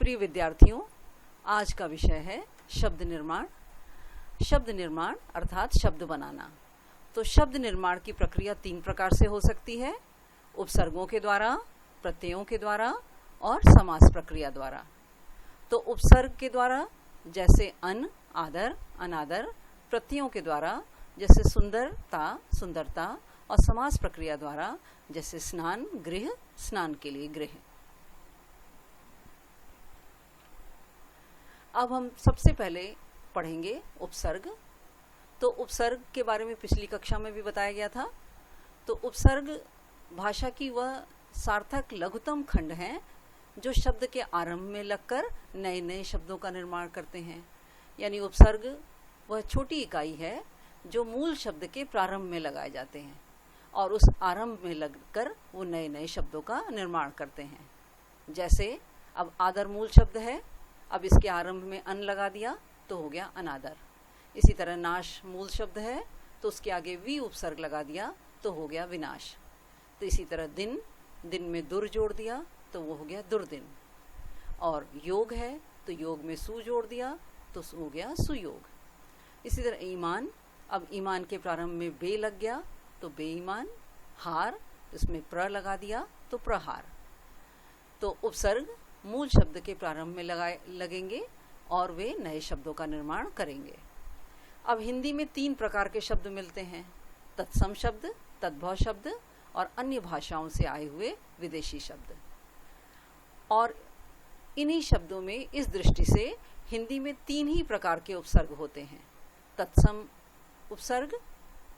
प्रिय विद्यार्थियों, आज का विषय है शब्द निर्माण। शब्द निर्माण अर्थात शब्द बनाना। तो शब्द निर्माण की प्रक्रिया 3 प्रकार से हो सकती है: उपसर्गों के द्वारा, प्रत्ययों के द्वारा और समास प्रक्रिया द्वारा। तो उपसर्ग के द्वारा जैसे अन, आदर, अनादर, प्रत्ययों के द्वारा जैसे सुंदरता, सुंदरता और समास प्रक्रिया द्वारा जैसे स्नान, गृह, स्नान के लिए गृह। अब हम सबसे पहले पढ़ेंगे उपसर्ग। तो उपसर्ग के बारे में पिछली कक्षा में भी बताया गया था। तो उपसर्ग भाषा की वह सार्थक लघुतम खंड हैं जो शब्द के आरंभ में लगकर नए नए शब्दों का निर्माण करते हैं। यानी उपसर्ग वह छोटी इकाई है जो मूल शब्द के प्रारंभ में लगाए जाते हैं और उस आरंभ में लगकर वो नए नए शब्दों का निर्माण करते हैं। जैसे अब आदर मूल शब्द है, अब इसके आरंभ में अन लगा दिया तो हो गया अनादर। इसी तरह नाश मूल शब्द है तो उसके आगे वी उपसर्ग लगा दिया तो हो गया विनाश। तो इसी तरह दिन, दिन में दुर जोड़ दिया तो वो हो गया दुर्दिन। और योग है तो योग में सु जोड़ दिया तो हो गया सुयोग। इसी तरह ईमान, अब ईमान के प्रारंभ में बे लग गया तो बेईमान। हार, इसमें प्र लगा दिया तो प्रहार। तो उपसर्ग मूल शब्द के प्रारंभ में लगेंगे और वे नए शब्दों का निर्माण करेंगे। अब हिंदी में 3 प्रकार के शब्द मिलते हैं: तत्सम शब्द, तद्भव शब्द और अन्य भाषाओं से आए हुए विदेशी शब्द। और इन्हीं शब्दों में इस दृष्टि से हिंदी में 3 ही प्रकार के उपसर्ग होते हैं: तत्सम उपसर्ग,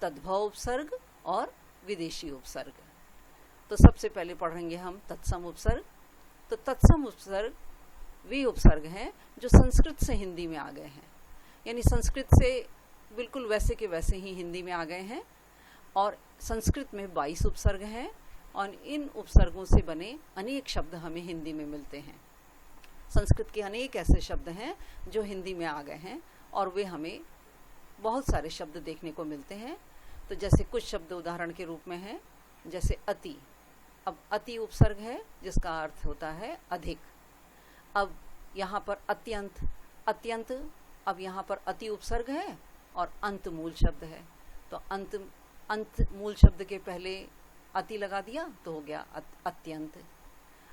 तद्भव उपसर्ग और विदेशी उपसर्ग। तो सबसे पहले पढ़ेंगे हम तत्सम उपसर्ग। तो तत्सम उपसर्ग वे उपसर्ग हैं जो संस्कृत से हिंदी में आ गए हैं। यानी संस्कृत से बिल्कुल वैसे के वैसे ही हिंदी में आ गए हैं। और संस्कृत में 22 उपसर्ग हैं और इन उपसर्गों से बने अनेक शब्द हमें हिंदी में मिलते हैं। संस्कृत के अनेक ऐसे शब्द हैं जो हिंदी में आ गए हैं और वे हमें बहुत सारे शब्द देखने को मिलते हैं। तो जैसे कुछ शब्द उदाहरण के रूप में हैं, जैसे अति। अब अति उपसर्ग है जिसका अर्थ होता है अधिक। अब यहाँ पर अत्यंत, अत्यंत, अब यहाँ पर अति उपसर्ग है और अंत मूल शब्द है। तो अंत मूल शब्द के पहले अति लगा दिया तो हो गया अत्यंत।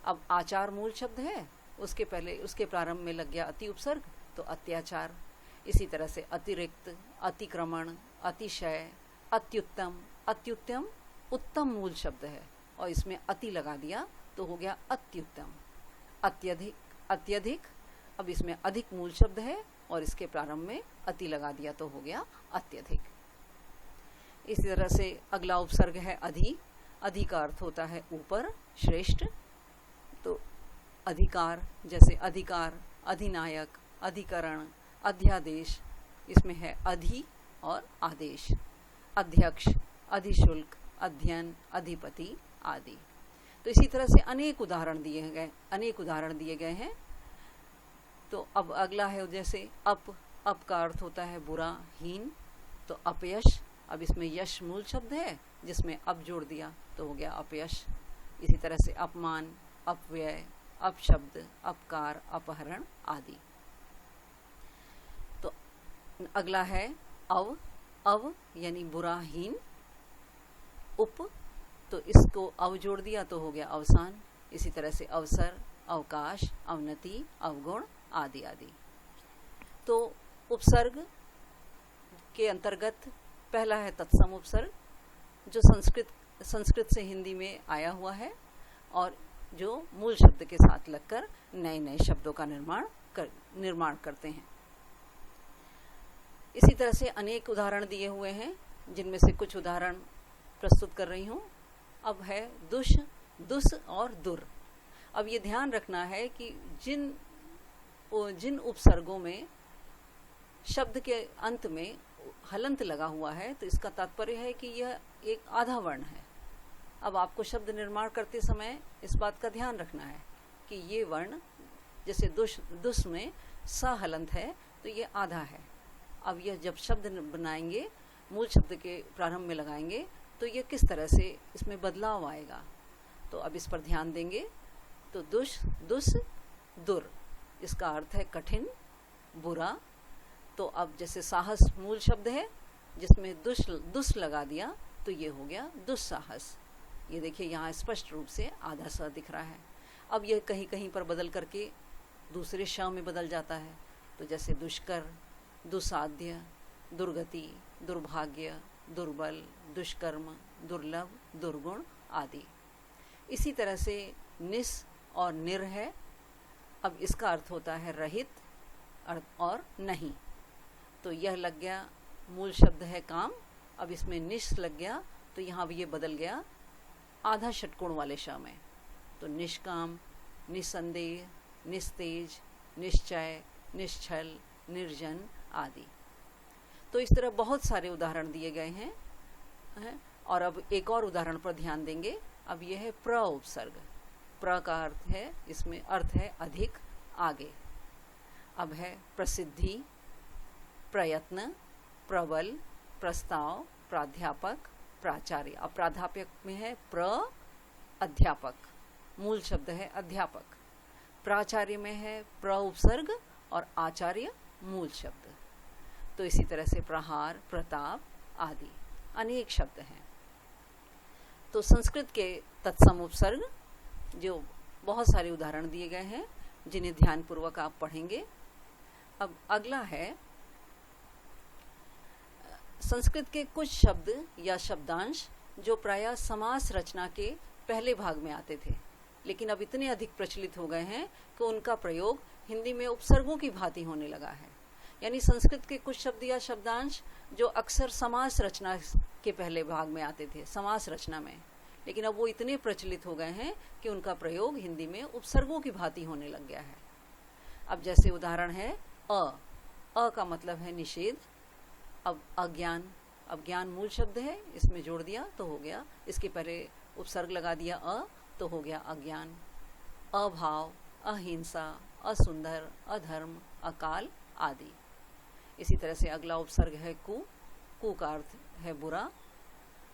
अब आचार मूल शब्द है, उसके पहले उसके प्रारंभ में लग गया अति उपसर्ग तो अत्याचार। इसी तरह से अतिरिक्त, अतिक्रमण, अतिशय, अत्युत्तम। अत्युत्तम उत्तम मूल शब्द है और इसमें अति लगा दिया तो हो गया अत्युत्तम। अत्यधिक, अत्यधिक, अब इसमें अधिक मूल शब्द है और इसके प्रारंभ में अति लगा दिया तो हो गया अत्यधिक। इसी तरह से अगला उपसर्ग है अधि। अधि का अर्थ होता है ऊपर, श्रेष्ठ। तो अधिकार, जैसे अधिकार, अधिनायक, अधिकरण, अध्यादेश, इसमें है अधि और आदेश। अध्यक्ष, अधिशुल्क, अध्ययन, अधिपति आदि। तो इसी तरह से अनेक उदाहरण दिए गए हैं। तो अब अगला है जैसे अप। अप का अर्थ होता है बुरा, हीन। तो अपयश, अब इसमें यश मूल शब्द है जिसमें अप जोड़ दिया तो हो गया अपयश। इसी तरह से अपमान, अपव्यय, अपशब्द, अपकार, अपहरण आदि। तो अगला है अव। अव यानी बुरा, हीन। उप, तो इसको अव जोड़ दिया तो हो गया अवसान। इसी तरह से अवसर, अवकाश, अवनति, अवगुण आदि आदि। तो उपसर्ग के अंतर्गत पहला है तत्सम उपसर्ग जो संस्कृत से हिंदी में आया हुआ है और जो मूल शब्द के साथ लगकर नए नए शब्दों का निर्माण करते हैं। इसी तरह से अनेक उदाहरण दिए हुए हैं जिनमें से कुछ उदाहरण प्रस्तुत कर रही हूँ। अब है दुष, दुस और दुर। अब ये ध्यान रखना है कि जिन उपसर्गों में शब्द के अंत में हलंत लगा हुआ है तो इसका तात्पर्य है कि यह एक आधा वर्ण है। अब आपको शब्द निर्माण करते समय इस बात का ध्यान रखना है कि ये वर्ण, जैसे दुस में स हलंत है तो ये आधा है। अब यह जब शब्द बनाएंगे, मूल शब्द के प्रारंभ में लगाएंगे तो ये किस तरह से इसमें बदलाव आएगा। तो अब इस पर ध्यान देंगे। तो दुष, दुस, दुर। इसका अर्थ है कठिन, बुरा। तो अब जैसे साहस मूल शब्द है, जिसमें दुस लगा दिया तो ये हो गया दुस्साहस। ये देखिए यहाँ स्पष्ट रूप से आधा स दिख रहा है। अब यह कहीं कहीं पर बदल करके दूसरे श में बदल जाता है। तो जैसे दुष्कर, दुसाध्य, दुर्गति, दुर्भाग्य, दुर्बल, दुष्कर्म, दुर्लभ, दुर्गुण आदि। इसी तरह से निस और निर है। अब इसका अर्थ होता है रहित और नहीं। तो यह लग गया, मूल शब्द है काम, अब इसमें निस लग गया तो यहाँ भी ये बदल गया आधा षटकोण वाले श में। तो निष्काम, निसंदेह, निस्तेज, निश्चय, निश्चल, निर्जन आदि। तो इस तरह बहुत सारे उदाहरण दिए गए हैं। और अब एक और उदाहरण पर ध्यान देंगे। अब यह है प्र उपसर्ग। प्र का अर्थ है, इसमें अर्थ है अधिक, आगे। अब है प्रसिद्धि, प्रयत्न, प्रबल, प्रस्ताव, प्राध्यापक, प्राचार्य। अब प्राध्यापक में है प्र अध्यापक, मूल शब्द है अध्यापक। प्राचार्य में है प्र उपसर्ग और आचार्य मूल शब्द। तो इसी तरह से प्रहार, प्रताप आदि अनेक शब्द हैं। तो संस्कृत के तत्सम उपसर्ग जो बहुत सारे उदाहरण दिए गए हैं, जिन्हें ध्यानपूर्वक आप पढ़ेंगे। अब अगला है संस्कृत के कुछ शब्द या शब्दांश जो प्रायः समास रचना के पहले भाग में आते थे, लेकिन अब इतने अधिक प्रचलित हो गए हैं कि उनका प्रयोग हिंदी में उपसर्गों की भांति होने लगा है। यानी संस्कृत के कुछ शब्द या शब्दांश जो अक्सर समास रचना के पहले भाग में आते थे, समास रचना में, लेकिन अब वो इतने प्रचलित हो गए हैं कि उनका प्रयोग हिंदी में उपसर्गों की भांति होने लग गया है। अब जैसे उदाहरण है अ का मतलब है निषेध। अब अज्ञान, अब ज्ञान मूल शब्द है, इसमें जोड़ दिया तो हो गया, इसके पहले उपसर्ग लगा दिया तो हो गया अज्ञान। अभाव, अहिंसा, असुंदर, अधर्म, अकाल आदि। इसी तरह से अगला उपसर्ग है कु का अर्थ है बुरा।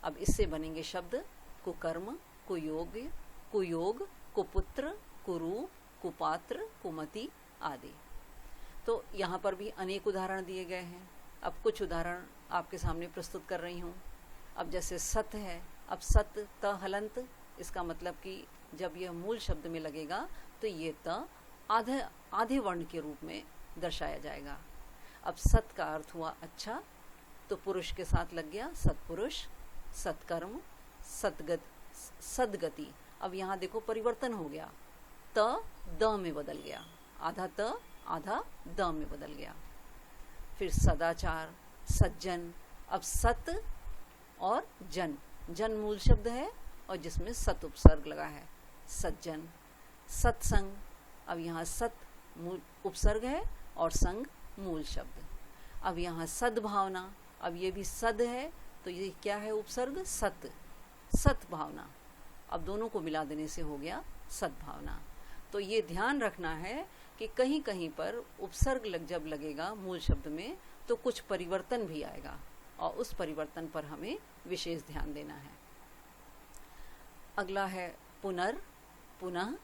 अब इससे बनेंगे शब्द कुकर्म, कुयोग, कुपुत्र, कुरु, कुपात्र, कुमति आदि। तो यहाँ पर भी अनेक उदाहरण दिए गए हैं। अब कुछ उदाहरण आपके सामने प्रस्तुत कर रही हूँ। अब जैसे सत है, अब सत त हलंत, इसका मतलब कि जब यह मूल शब्द में लगेगा तो ये त आधे वर्ण के रूप में दर्शाया जाएगा। अब सत का अर्थ हुआ अच्छा, तो पुरुष के साथ लग गया सत्पुरुष, सत्कर्म, सद्गति। अब यहाँ देखो परिवर्तन हो गया, त द में बदल गया, आधा त आधा द में बदल गया। फिर सदाचार, सज्जन। अब सत और जन मूल शब्द है और जिसमें सत उपसर्ग लगा है, सज्जन। सत्संग, अब यहाँ सत मूल उपसर्ग है और संग मूल शब्द। अब यहाँ सद्भावना, अब ये भी सद है तो ये क्या है उपसर्ग, सत्भावना। अब दोनों को मिला देने से हो गया सद्भावना। तो ये ध्यान रखना है कि कहीं कहीं पर उपसर्ग जब लगेगा मूल शब्द में तो कुछ परिवर्तन भी आएगा और उस परिवर्तन पर हमें विशेष ध्यान देना है। अगला है पुनः,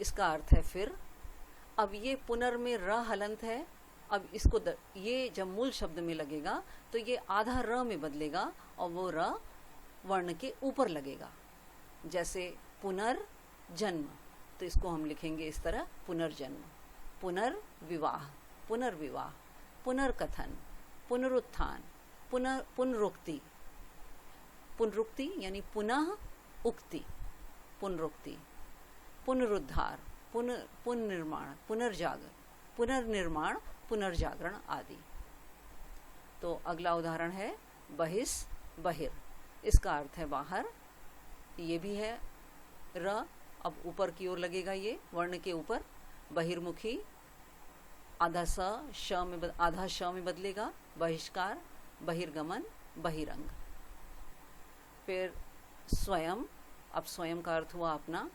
इसका अर्थ है फिर। अब ये पुनर में र हलंत है। अब इसको ये जब मूल शब्द में लगेगा तो ये आधा र में बदलेगा और वो र वर्ण के ऊपर लगेगा। जैसे पुनर्जन्म, तो इसको हम लिखेंगे इस तरह पुनर्जन्म। पुनर्विवाह, पुनर्कथन, पुनरुत्थान, पुनरुक्ति यानी पुनः उक्ति, पुनरुक्ति, पुनरुद्धार, पुनर्निर्माण, पुनर्निर्माण, पुनर्जागरण आदि। तो अगला उदाहरण है बहिर, इसका अर्थ है बाहर। ये भी है र, अब ऊपर की ओर लगेगा ये वर्ण के ऊपर। बहिर्मुखी, आधा श में बदलेगा, बहिष्कार, बहिर्गमन, बहिरंग। फिर स्वयं, अब स्वयं का अर्थ हुआ अपना,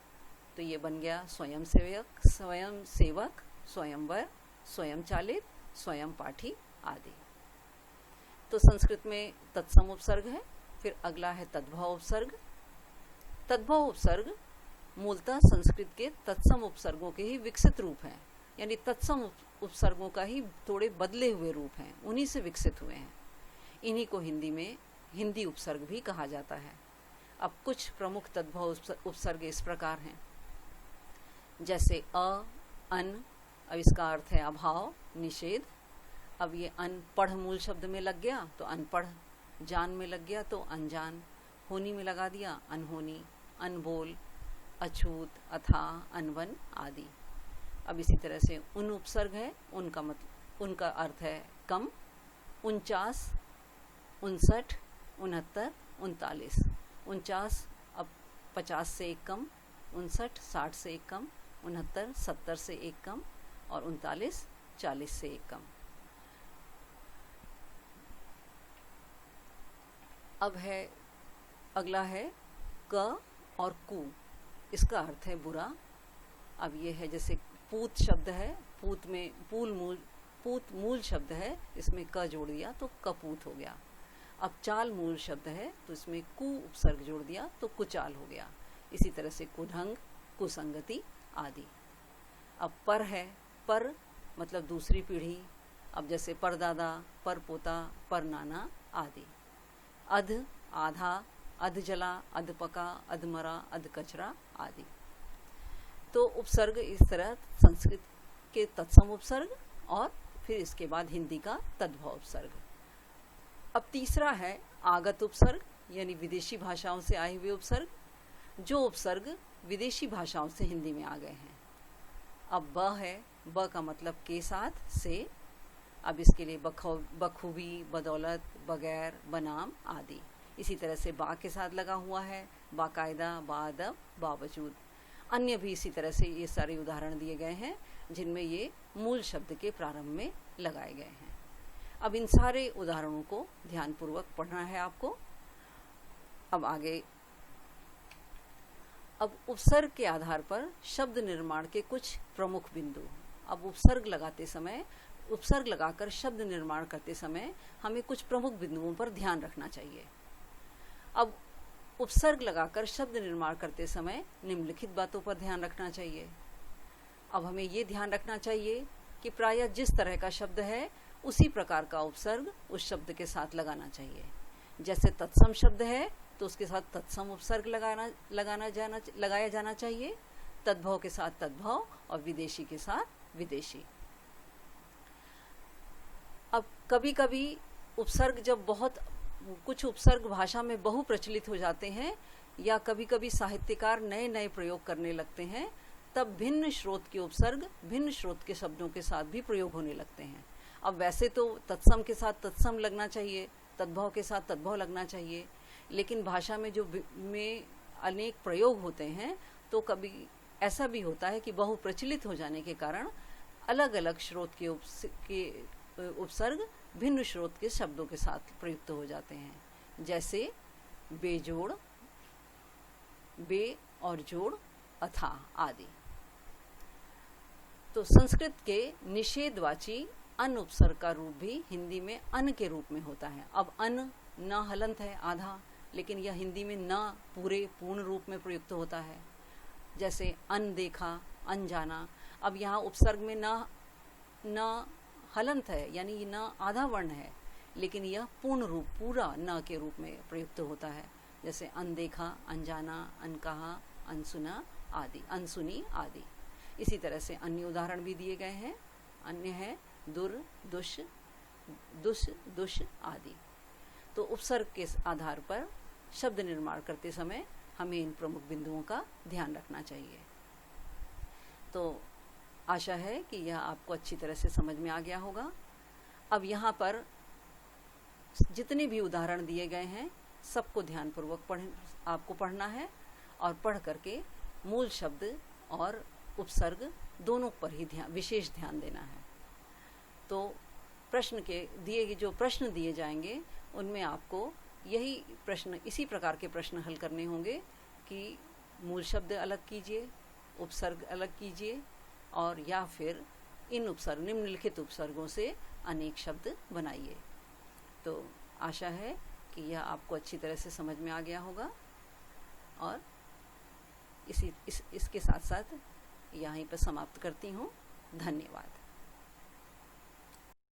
तो ये बन गया स्वयं सेवक, स्वयंवर, स्वयं चालित, स्वयं पाठी आदि। तो संस्कृत में तत्सम उपसर्ग है। फिर अगला है तद्भव उपसर्ग। तद्भव उपसर्ग मूलतः संस्कृत के तत्सम उपसर्गों के ही विकसित रूप हैं, यानी तत्सम उपसर्गों का ही थोड़े बदले हुए रूप हैं, उन्हीं से विकसित हुए हैं। इन्हीं को हिंदी में हिंदी उपसर्ग भी कहा जाता है। अब कुछ प्रमुख तद्भव उपसर्ग इस प्रकार हैं, जैसे अन, अब इसका अर्थ है अभाव, निषेध। अब ये अनपढ़ मूल शब्द में लग गया तो अनपढ़, जान में लग गया तो अनजान, होनी में लगा दिया अनहोनी, अनबोल, अछूत, अथाह, अनवन आदि। अब इसी तरह से उन उपसर्ग है, उनका अर्थ है कम, 49, 59, 69, 39। 49 अब 50 से एक कम, 59 60 से एक कम, 69 70 से एक कम और 39 40 से एक कम। अब है अगला है क और कु, इसका अर्थ है बुरा। अब ये है जैसे पूत शब्द है, पूत मूल शब्द है, इसमें क जोड़ दिया तो कपूत हो गया। अब चाल मूल शब्द है तो इसमें कु उपसर्ग जोड़ दिया तो कुचाल हो गया। इसी तरह से कुढंग, कुसंगति आदि। अब पर है, पर मतलब दूसरी पीढ़ी, अब जैसे परदादा, परपोता, परनाना आदि। अध, आधा, अधजला, अधपका, अधमरा, अधकचरा आदि। तो उपसर्ग इस तरह संस्कृत के तत्सम उपसर्ग और फिर इसके बाद हिंदी का तद्भव उपसर्ग। अब तीसरा है आगत उपसर्ग, यानी विदेशी भाषाओं से आए हुए उपसर्ग, जो उपसर्ग विदेशी भाषाओं से हिंदी में आ गए हैं। अब ब है, ब का मतलब के साथ, से। अब इसके लिए बखूबी, बदौलत, बगैर, बनाम आदि। इसी तरह से बा के साथ लगा हुआ है, बाकायदा, बाअदब, बावजूद। अन्य भी इसी तरह से ये सारे उदाहरण दिए गए हैं जिनमें ये मूल शब्द के प्रारंभ में लगाए गए हैं। अब इन सारे उदाहरणों को ध्यानपूर्वक पढ़ना है आपको। अब आगे, अब उपसर्ग के आधार पर शब्द निर्माण के कुछ प्रमुख बिंदु। अब उपसर्ग लगाकर शब्द निर्माण करते समय हमें कुछ प्रमुख बिंदुओं पर ध्यान रखना चाहिए। अब उपसर्ग लगाकर शब्द निर्माण करते समय निम्नलिखित बातों पर ध्यान रखना चाहिए। अब हमें ये ध्यान रखना चाहिए कि प्रायः जिस तरह का शब्द है उसी प्रकार का उपसर्ग उस शब्द के साथ लगाना चाहिए। जैसे तत्सम शब्द है तो उसके साथ तत्सम उपसर्ग लगाया जाना चाहिए, तद्भव के साथ तद्भव और विदेशी के साथ विदेशी। अब कभी कभी उपसर्ग जब कुछ उपसर्ग भाषा में बहु प्रचलित हो जाते हैं या कभी कभी साहित्यकार नए नए प्रयोग करने लगते हैं, तब भिन्न स्रोत के उपसर्ग भिन्न स्रोत के शब्दों के साथ भी प्रयोग होने लगते हैं। अब वैसे तो तत्सम के साथ तत्सम लगना चाहिए, तद्भव के साथ तद्भव लगना चाहिए, लेकिन भाषा में में अनेक प्रयोग होते हैं तो कभी ऐसा भी होता है कि बहु प्रचलित हो जाने के कारण अलग अलग स्रोत के उपसर्ग भिन्न स्रोत के शब्दों के साथ प्रयुक्त हो जाते हैं। जैसे बेजोड़, बे और जोड़, अथा आदि। तो संस्कृत के निषेधवाची अन उपसर्ग का रूप भी हिंदी में अन के रूप में होता है। अब अन न हलंत है, आधा, लेकिन यह हिंदी में न पूर्ण रूप में प्रयुक्त होता है। जैसे अनदेखा, अनजाना। अब यहाँ उपसर्ग में न हलंत है, यानी न आधा वर्ण है, लेकिन यह पूर्ण रूप, पूरा न के रूप में प्रयुक्त होता है। जैसे अनदेखा, अनजाना, अनकहा, अनसुना आदि, अनसुनी आदि। इसी तरह से अन्य उदाहरण भी दिए गए हैं। अन्य है दुर, दुष, दुष आदि। तो उपसर्ग के आधार पर शब्द निर्माण करते समय हमें इन प्रमुख बिंदुओं का ध्यान रखना चाहिए। तो आशा है कि यह आपको अच्छी तरह से समझ में आ गया होगा। अब यहाँ पर जितने भी उदाहरण दिए गए हैं सबको ध्यानपूर्वक आपको पढ़ना है और पढ़ करके मूल शब्द और उपसर्ग दोनों पर ही विशेष ध्यान देना है। तो जो प्रश्न दिए जाएंगे उनमें आपको इसी प्रकार के प्रश्न हल करने होंगे कि मूल शब्द अलग कीजिए, उपसर्ग अलग कीजिए, और या फिर निम्नलिखित उपसर्गों से अनेक शब्द बनाइए। तो आशा है कि यह आपको अच्छी तरह से समझ में आ गया होगा। और इसके साथ साथ यहीं पर समाप्त करती हूँ। धन्यवाद।